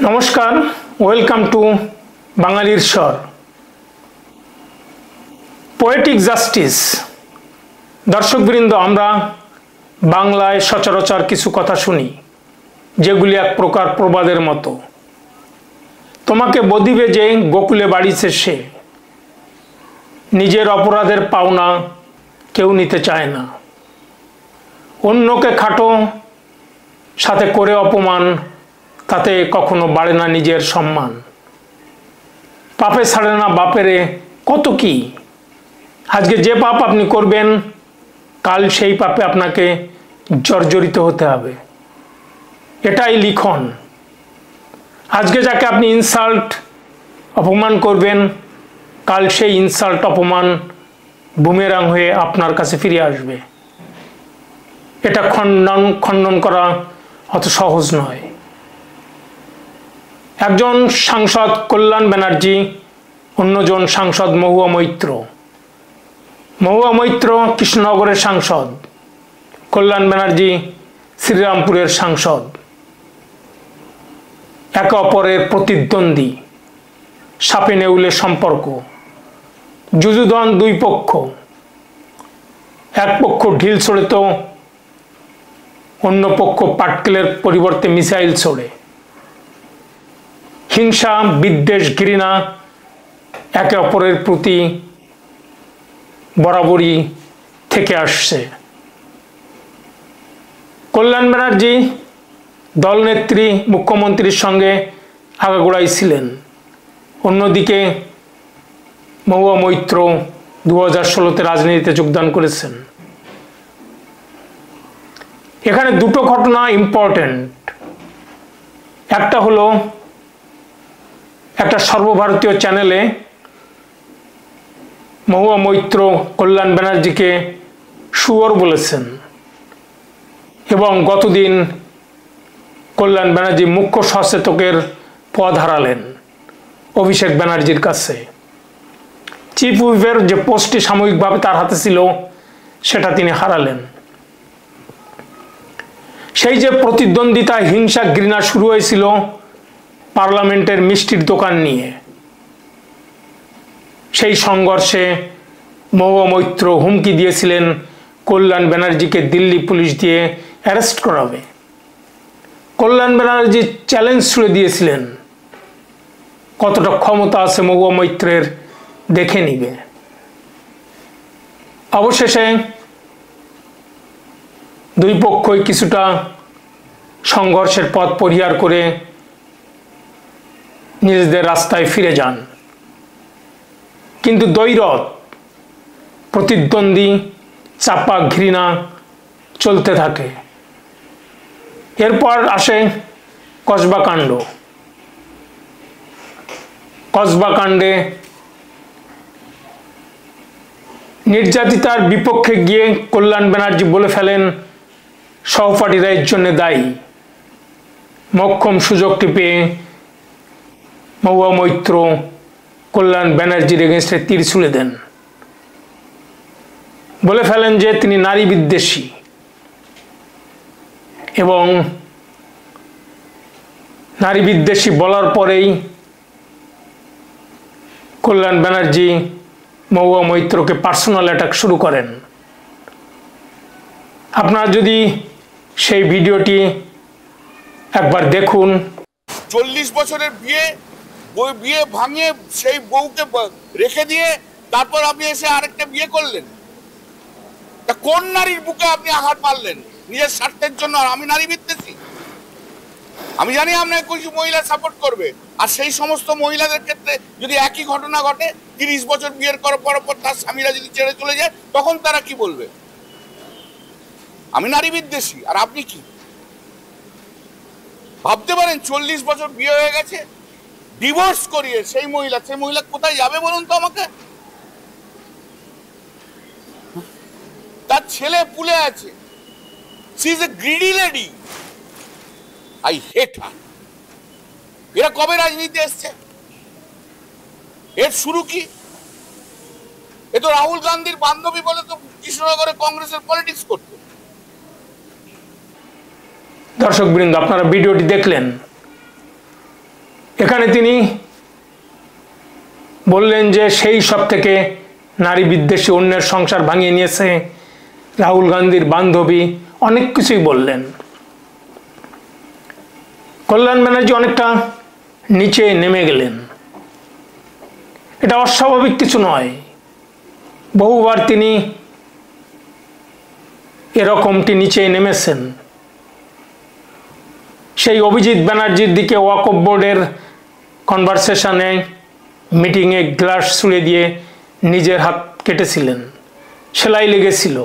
নমস্কার, welcome to বাঙালির স্বর। Poetic justice. দর্শকবৃন্দ, আমরা বাংলায় সচরাচর কিছু কথা শুনি যেগুলি এক প্রকার প্রবাদের মতো। তোমাকে বদিবে যে গোকুলে বাড়িছে সে, নিজের অপরাধের পাওনা কেউ নিতে চায় না। অন্যকে খাটো, সাথে করে অপমান, তাতে কখনো বাড়ে না নিজের সম্মান। পাপে ছাড়ে না বাপেরে কত কি, আজকে যে পাপ আপনি করবেন কাল সেই পাপে আপনাকে জর্জরিত হতে হবে। এটাই লিখন। আজকে যাকে আপনি ইনসাল্ট অপমান করবেন কাল সেই ইনসাল্ট অপমান বুমেরাং হয়ে আপনার কাছে ফিরে আসবে। এটা খণ্ডন করা অত সহজ নয়। একজন সাংসদ কল্যাণ ব্যানার্জি, অন্যজন সাংসদ মহুয়া মৈত্র। মহুয়া মৈত্র কৃষ্ণনগরের সাংসদ, কল্যাণ ব্যানার্জি শ্রীরামপুরের সাংসদ। একে অপরের প্রতিদ্বন্দ্বী, সাপে নেউলে সম্পর্ক, যুযুধন দুই পক্ষ। এক পক্ষ ঢিল ছোড়ে তো অন্য পক্ষ পাটকেলের পরিবর্তে মিসাইল ছোড়ে। হিংসা, বিদ্বেষ, ঘৃণা একে অপরের প্রতি বরাবরই থেকে আসছে। কল্যাণ ব্যানার্জি দলনেত্রী মুখ্যমন্ত্রীর সঙ্গে আগাগোড়াই ছিলেন। অন্যদিকে মহুয়া মৈত্র 2016-তে রাজনীতিতে যোগদান করেছেন। এখানে দুটো ঘটনা ইম্পর্টেন্ট। একটা হলো, একটা সর্বভারতীয় চ্যানেলে মহুয়া মৈত্র কল্যাণ ব্যানার্জিকে শুয়োর বলেছেন এবং গতদিন কল্যাণ ব্যানার্জি মুখ্য সচেতকের পদ হারালেন অভিষেক ব্যানার্জির কাছে। চিফ হুইপের যে পোস্টটি সাময়িকভাবে তার হাতে ছিল সেটা তিনি হারালেন। সেই যে প্রতিদ্বন্দ্বিতা, হিংসা, ঘৃণা শুরু হয়েছিল পার্লামেন্টের মিষ্টির দোকান নিয়ে, সেই সংঘর্ষে মহুয়া মৈত্র হুমকি দিয়েছিলেন কল্যাণ ব্যানার্জিকে দিল্লি পুলিশ দিয়ে অ্যারেস্ট করাবে। কল্যাণ ব্যানার্জি চ্যালেঞ্জ ছুড়ে দিয়েছিলেন, কতটা ক্ষমতা আছে মহুয়া মৈত্রের দেখে নিবে। অবশেষে দুই পক্ষই কিছুটা সংঘর্ষের পথ পরিহার করে নিজেদের রাস্তায় ফিরে যান। কিন্তু দ্বৈরথ, প্রতিদ্বন্দ্বী, চাপা ঘৃণা চলতে থাকে। এরপর আসে কসবা কাণ্ড। কসবা কাণ্ডে নির্যাতিতার বিপক্ষে গিয়ে কল্যাণ ব্যানার্জি বলে ফেলেন সহপাঠীরা এর জন্য দায়ী। মোক্ষম সুযোগটি পেয়ে মহুয়া মৈত্র কল্যাণ ব্যানার্জির এগেনস্টে তীর ছুঁড়ে দেন, বলে ফেলেন যে তিনি নারী বিদ্বেষী। এবং নারী বিদ্বেষী বলার পরেই কল্যাণ ব্যানার্জি মহুয়া মৈত্রকে পার্সোনাল অ্যাটাক শুরু করেন। আপনারা যদি সেই ভিডিওটি একবার দেখুন। 40 বছরের বিয়ে ভাঙিয়ে সেই বউকে রেখে দিয়ে তারপর আপনি এসে আরেকটা বিয়ে করলেন। তা কোন নারীর বুকে আপনি আঘাত মারলেন নিজের স্বার্থের জন্য? আর আমি নারী বিদ্বেষী? আমি জানি আপনাকে কিছু মহিলা সাপোর্ট করবে, আর সেই সমস্ত মহিলাদের ক্ষেত্রে যদি একই ঘটনা ঘটে, 30 বছর বিয়ের করার পর তার স্বামীরা যদি ছেড়ে চলে যায়, তখন তারা কি বলবে? আমি নারী বিদ্বেষী আর আপনি কি ভাবতে পারেন? 40 বছর বিয়ে হয়ে গেছে, ডিভোর্স করিয়ে সেই মহিলা কোথায় যাবে বলুন তো আমাকে? তার ছেলে পুলে আছে। She is a greedy lady. I hate her. এরা কবে রাজনীতি এসছে? এর শুরু কি? এ তো রাহুল গান্ধীর বান্ধবী বলে তো কৃষ্ণনগরে কংগ্রেসের পলিটিক্স করত। দর্শকবৃন্দ, আপনারা ভিডিওটি দেখলেন। এখানে তিনি বললেন যে সেই সব থেকে নারী বিদ্বেষী অন্যের সংসার ভাঙিয়ে নিয়েছে রাহুল গান্ধীর বান্ধবী, অনেক কিছুই বললেন। কল্যাণ ব্যানার্জি অনেকটা নিচে নেমে গেলেন। এটা অস্বাভাবিক কিছু নয়, বহুবার তিনি এরকমটি নিচে নেমেছেন। সেই অভিজিৎ ব্যানার্জির দিকে ওয়াকফ বোর্ডের কনভারসেশনে মিটিংয়ে গ্লাস ছুঁড়ে দিয়ে নিজের হাত কেটেছিলেন, সেলাই লেগেছিল।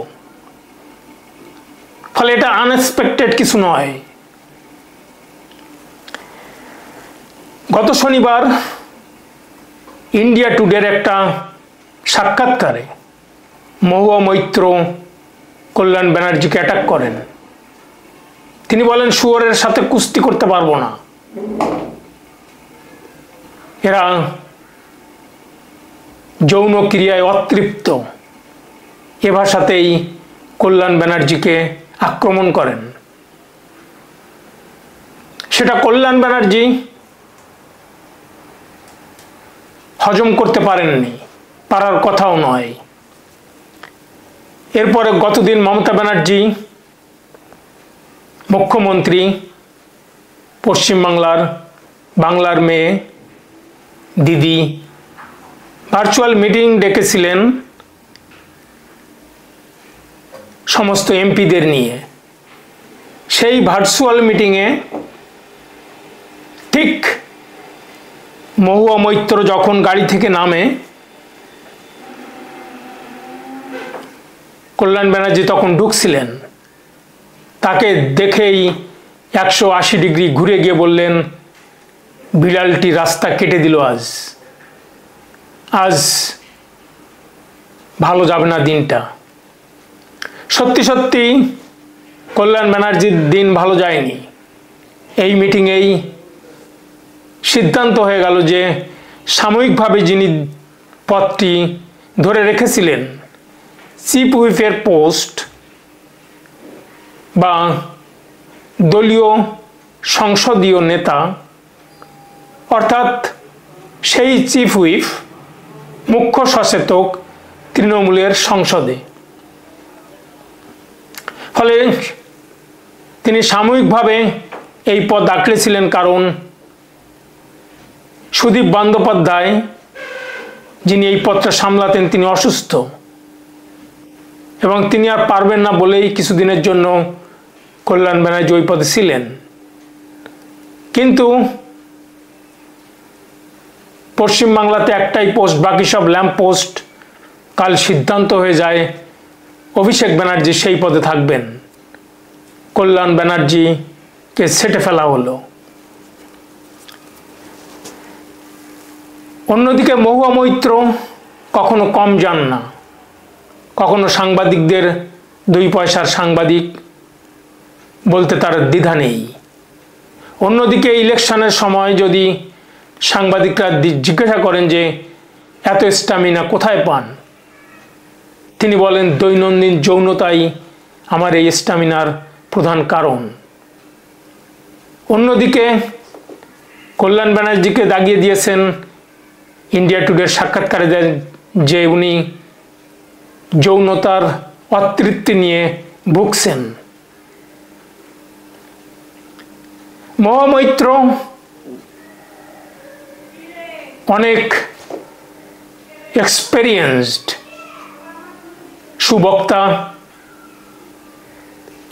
ফলে এটা আনএক্সপেক্টেড কিছু নয়। গত শনিবার ইন্ডিয়া টুডের একটা সাক্ষাৎকারে মহুয়া মৈত্র কল্যাণ ব্যানার্জিকে অ্যাটাক করেন। তিনি বলেন, শুয়োরের সাথে কুস্তি করতে পারবো না, এরা যৌন ক্রিয়ায় অতৃপ্ত। এ ভাষাতেই কল্যাণ ব্যানার্জিকে আক্রমণ করেন। সেটা কল্যাণ ব্যানার্জি হজম করতে পারেননি, পারার কথাও নয়। এরপরে গতদিন মমতা ব্যানার্জি মুখ্যমন্ত্রী, পশ্চিমবাংলার বাংলার মেয়ে দিদি ভার্চুয়াল মিটিং ডেকেছিলেন সমস্ত এমপিদের নিয়ে। সেই ভার্চুয়াল মিটিংয়ে ঠিক মহুয়া মৈত্র যখন গাড়ি থেকে নামে, কল্যাণ ব্যানার্জি তখন ঢুকছিলেন। তাকে দেখেই 180 ডিগ্রি ঘুরে গিয়ে বললেন, বিড়ালটি রাস্তা কেটে দিল, আজ ভালো যাবে না দিনটা। সত্যি সত্যি কল্যাণ ব্যানার্জির দিন ভালো যায়নি। এই মিটিংয়েই সিদ্ধান্ত হয়ে গেল যে সাময়িকভাবে যিনি পদটি ধরে রেখেছিলেন, চিফ হুইপের পোস্ট বা দলীয় সংসদীয় নেতা, অর্থাৎ সেই চিফ হুইপ মুখ্য সচেতক তৃণমূলের সংসদে। ফলে তিনি সাময়িকভাবে এই পদ আঁকড়েছিলেন, কারণ সুদীপ বন্দ্যোপাধ্যায় যিনি এই পদটা সামলাতেন তিনি অসুস্থ এবং তিনি আর পারবেন না বলেই কিছুদিনের জন্য কল্যাণ ব্যানার্জি ওই পদে ছিলেন। কিন্তু পশ্চিমবাংলাতে একটাই পোস্ট, বাকি সব ল্যাম্প পোস্ট। কাল সিদ্ধান্ত হয়ে যায় অভিষেক ব্যানার্জি সেই পদে থাকবেন। কল্যাণ ব্যানার্জিকে ছেঁটে ফেলা হলো। অন্যদিকে মহুয়া মৈত্র কখনো কম যান না, কখনো সাংবাদিকদের 2 পয়সার সাংবাদিক বলতে তার দ্বিধা নেই। অন্যদিকে ইলেকশনের সময় যদি সাংবাদিকরা জিজ্ঞাসা করেন যে এত স্ট্যামিনা কোথায় পান, তিনি বলেন, দৈনন্দিন যৌনতাই আমার এই স্ট্যামিনার প্রধান কারণ। অন্যদিকে কল্যাণ ব্যানার্জিকে দাগিয়ে দিয়েছেন ইন্ডিয়া টুডের সাক্ষাৎকারে যে উনি যৌনতার অতৃপ্তি নিয়ে ভুগছেন। মহুয়া মৈত্র অনেক এক্সপেরিয়েন্সড সুবক্তা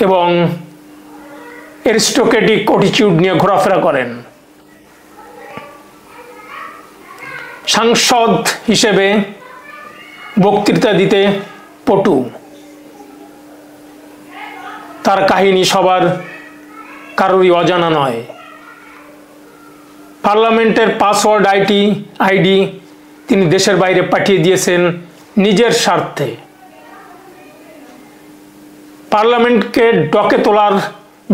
এবং অ্যারিস্টোক্রেটিক অ্যাটিটিউড নিয়ে ঘোরাফেরা করেন। সাংসদ হিসেবে বক্তৃতা দিতে পটু। তার কাহিনী সবার কারোরই অজানা নয়। পার্লামেন্টের পাসওয়ার্ড আইডি তিনি দেশের বাইরে পাঠিয়ে দিয়েছেন নিজের স্বার্থে। পার্লামেন্টকে ডকে তোলার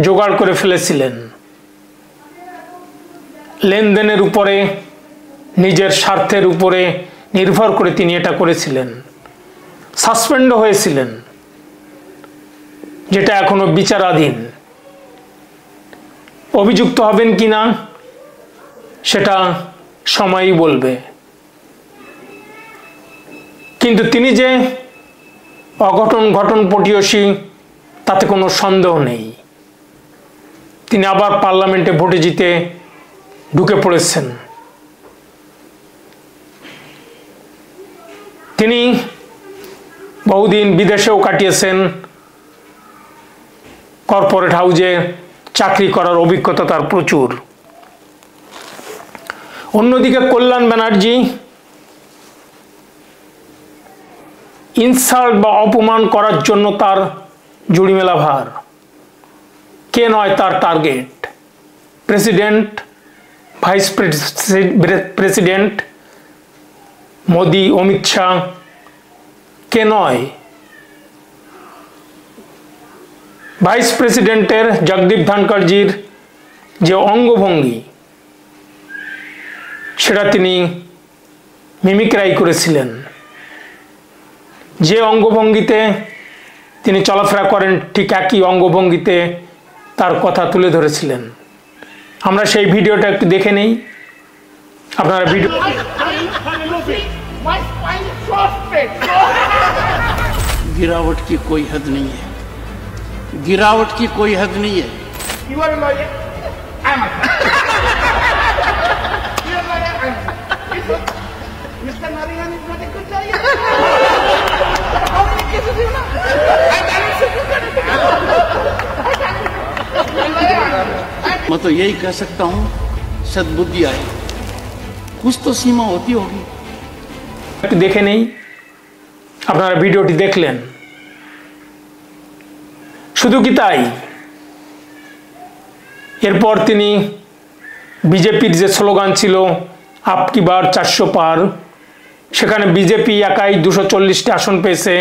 জোগাড় করে ফেলেছিলেন। লেনদেনের উপরে, নিজের স্বার্থের উপরে নির্ভর করে তিনি এটা করেছিলেন। সাসপেন্ডও হয়েছিলেন, যেটা এখনো বিচারাধীন। অভিযুক্ত হবেন কিনা সেটা সময়ই বলবে। কিন্তু তিনি যে অঘটন ঘটন পটীয়সী তাতে কোনো সন্দেহ নেই। তিনি আবার পার্লামেন্টে ভোটে জিতে ঢুকে পড়েছেন। তিনি বহুদিন বিদেশেও কাটিয়েছেন, কর্পোরেট হাউজে চাকরি করার অভিজ্ঞতা তার প্রচুর। অন্যদিকে কল্যাণ ব্যানার্জি ইনসাল্ট বা অপমান করার জন্য তার জুড়িমেলা ভার। কে নয় তার target? President, vice president Modi, Amit Shah, কে নয়? ভাইস প্রেসিডেন্টের জগদীপ ধনখড়জির যে অঙ্গভঙ্গি, সেটা তিনি মিমিক্রাই করেছিলেন। যে অঙ্গভঙ্গিতে তিনি চলাফেরা করেন ঠিক একই অঙ্গভঙ্গিতে তার কথা তুলে ধরেছিলেন। আমরা সেই ভিডিওটা একটু দেখে নেই। আপনারা ভিডিও गिरावट की कोई हद नहीं है, गिरावट की कोई हद नहीं है। You are a lawyer? I'm a You are a lawyer? Mr. Narayan is not a good lawyer. How many cases you know? मैं तो यही कह सकता हूँ, सद्बुद्धि आए, कुछ तो सीमा होती होगी। একটু দেখে নেই। আপনারা ভিডিওটি দেখলেন। শুধু কি তাই, এরপর তিনি বিজেপির যে স্লোগান ছিল আপকি বার 400 পার, সেখানে বিজেপি একাই 240টি আসন পেয়েছে,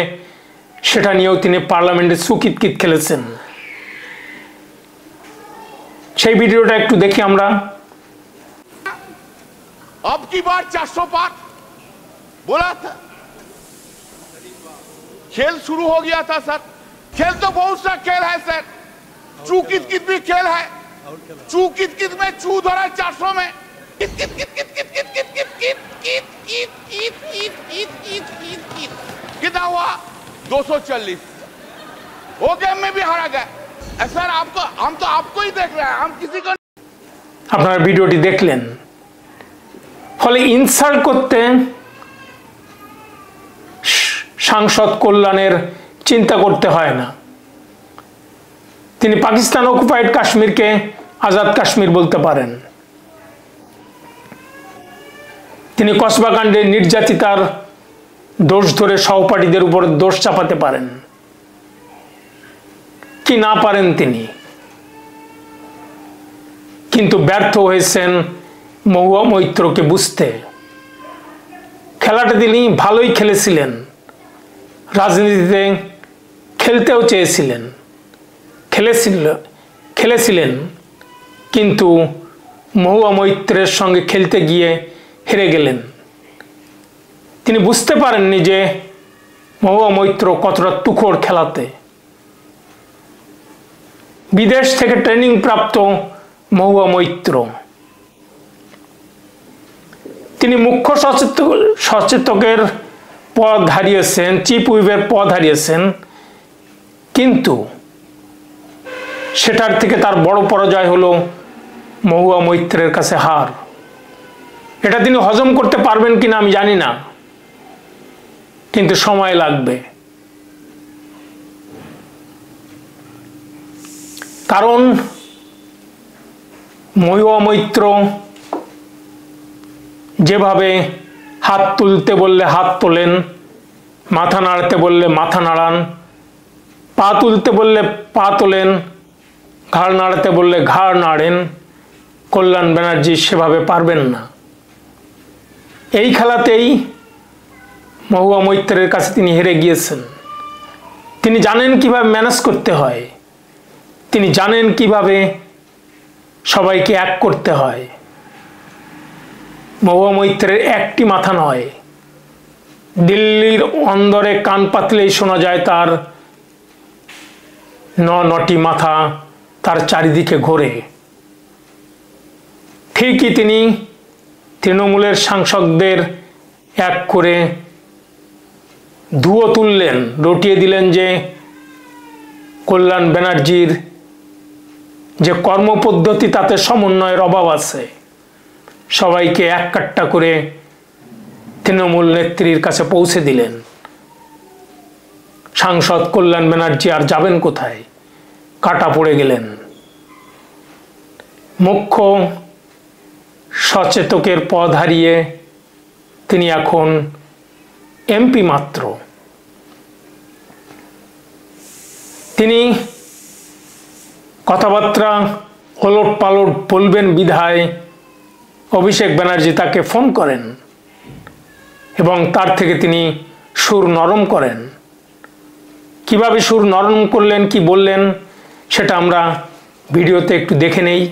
সেটা নিয়েও তিনি পার্লামেন্টে সুকিতকিত খেলেছেন। সেই ভিডিওটা একটু দেখি আমরা। अब की बार 400 पार बोला था, खेल शुरू हो गया था सर। खेल तो बहुत सा खेल है सर, चू कित कित भी खेल है। चू कित कित में चू धरा 400 में कित कित कित कित कित कित कित कित कित कित कित कित कित कित कित कित कित कितना हुआ? 240। वो गेम में भी हारा गया सर। आपको हम तो आपको ही देख रहे हैं, हम किसी को। আপনারা ভিডিওটি দেখলেন। ফলে ইনসাল্ট করতে সাংসদ কল্যাণের চিন্তা করতে হয় না। তিনি পাকিস্তান অকুপাইড কাশ্মীরকে আজাদ কাশ্মীর বলতে পারেন। তিনি কসবা কাণ্ডে নির্যাতিতার দোষ ধরে সহপাঠীদের উপর দোষ চাপাতে পারেন কি না পারেন তিনি, কিন্তু ব্যর্থ হয়েছেন মহুয়া মৈত্রকে বুঝতে। খেলাটা তিনি ভালোই খেলেছিলেন, রাজনীতিতে খেলতেও চেয়েছিলেন, খেলেছিলেন, কিন্তু মহুয়া মৈত্রের সঙ্গে খেলতে গিয়ে হেরে গেলেন। তিনি বুঝতে পারেননি যে মহুয়া মৈত্র কতটা তুখোড় খেলাতে। বিদেশ থেকে ট্রেনিং প্রাপ্ত মহুয়া মৈত্র, তিনি মুখ্য সচেতকের পদ হারিয়েছেন, চিফ হুইপের পদ হারিয়েছেন, কিন্তু সেটার থেকে তার বড় পরাজয় হলো মহুয়া মৈত্রের কাছে হার। এটা তিনি হজম করতে পারবেন কিনা আমি জানি না, কিন্তু সময় লাগবে। কারণ মহুয়া মৈত্র যেভাবে হাত তুলতে বললে হাত তোলেন, মাথা নাড়াতে বললে মাথা নাড়ান, পা তুলতে বললে পা তোলেন, ঘাড় নাড়াতে বললে ঘাড় নাড়েন, কল্যাণ ব্যানার্জি সেভাবে পারবেন না। এই খেলাতেই মহুয়া মৈত্রের কাছে তিনি হেরে গিয়েছেন। তিনি জানেন কিভাবে ম্যানেজ করতে হয়, তিনি জানেন কিভাবে সবাইকে এক করতে হয়। মহুয়া মৈত্রের একটি মাথা নয়, দিল্লির অন্দরে কান পাতলেই শোনা যায় তার 9টি মাথা তার চারিদিকে ঘোরে। ঠিকই তিনি তৃণমূলের সাংসদদের এক করে ধুয়ো তুললেন, রটিয়ে দিলেন যে কল্যাণ ব্যানার্জির যে কর্মপদ্ধতি তাতে সমন্বয়ের অভাব আছে। সবাইকে এক কাট্টা করে তৃণমূল নেত্রীর কাছে পৌঁছে দিলেন। সাংসদ কল্যাণ ব্যানার্জি আর যাবেন কোথায়? কাটা পড়ে গেলেন। মুখ্য সচেতকের পদ হারিয়ে তিনি এখন এমপি মাত্র। তিনি কথাবার্তা ওলট পালট বলবেন বিধায় অভিষেক ব্যানার্জি তাকে ফোন করেন এবং তার থেকে তিনি সুর নরম করেন। কিভাবে সুর নরম করলেন, কি বললেন, সেটা আমরা ভিডিওতে একটু দেখে নেই।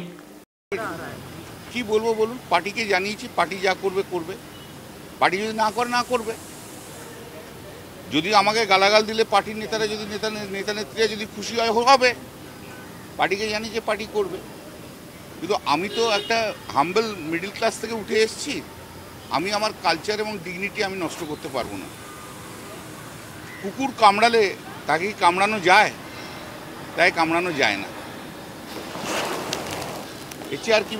কি বলবো বলুন, পার্টিকে জানিয়েছি, পার্টি যা করবে করবে। পার্টি যদি না করে না করবে। যদি আমাকে গালাগাল দিলে পার্টির নেতারা যদি নেতা নেত্রীরা যদি খুশি হয় হবে। পার্টিকে জানিয়েছে, পার্টি করবে। কিন্তু আমি তো একটা হাম্বল মিডল ক্লাস থেকে উঠে এসেছি। আমি আমার কালচার এবং ডিগনিটি আমি নষ্ট করতে পারবো না। কুকুর কামড়ালে তাকে কি কামড়ানো যায়? তাই কামড়ানো যায় না। এতে আর কি।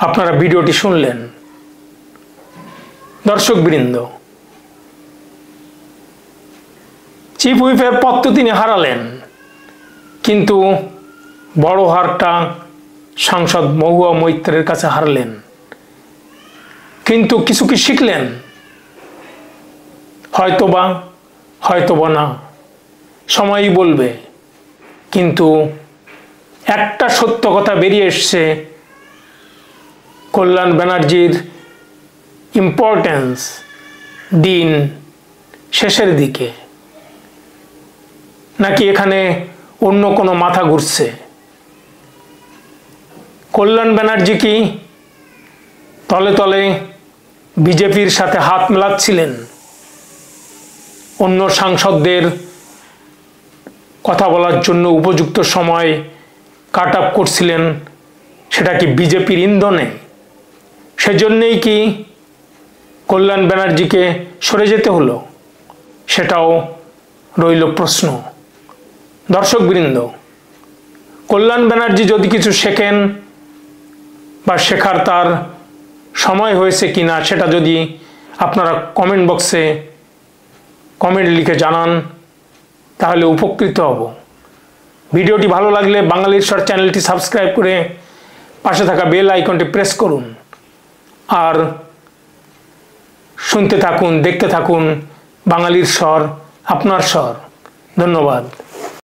আপনারা ভিডিওটি শুনলেন। দর্শকবৃন্দ, চিফ হুইপের পদ তো তিনি হারালেন, কিন্তু বড় হারটা সাংসদ মহুয়া মৈত্রের কাছে হারলেন। কিন্তু কিছু কি শিখলেন? হয়তোবা না, সময়ই বলবে। কিন্তু একটা সত্য কথা বেরিয়ে এসছে, কল্যাণ ব্যানার্জির ইম্পর্টেন্স দিন শেষের দিকে, নাকি এখানে অন্য কোনো মাথা ঘুরছে? কল্যাণ ব্যানার্জি কি তলে তলে বিজেপির সাথে হাত মেলাচ্ছিলেন? অন্য সাংসদদের কথা বলার জন্য উপযুক্ত সময় কাট আপ করছিলেন, সেটা কি বিজেপির ইন্ধনে? সেজন্যই কি কল্যাণ ব্যানার্জিকে সরে যেতে হলো? সেটাও রইল প্রশ্ন। দর্শকবৃন্দ, কল্যাণ ব্যানার্জি যদি কিছু শেখেন বা শেখার তার সময় হয়েছে কিনা, সেটা যদি আপনারা কমেন্ট বক্সে কমেন্ট লিখে জানান, তাহলে উপকৃত হব। ভিডিওটি ভালো লাগলে বাঙালির স্বর চ্যানেলটি সাবস্ক্রাইব করে পাশে থাকা বেল আইকনটি প্রেস করুন। আর শুনতে থাকুন, দেখতে থাকুন বাঙালির স্বর, আপনার স্বর। ধন্যবাদ।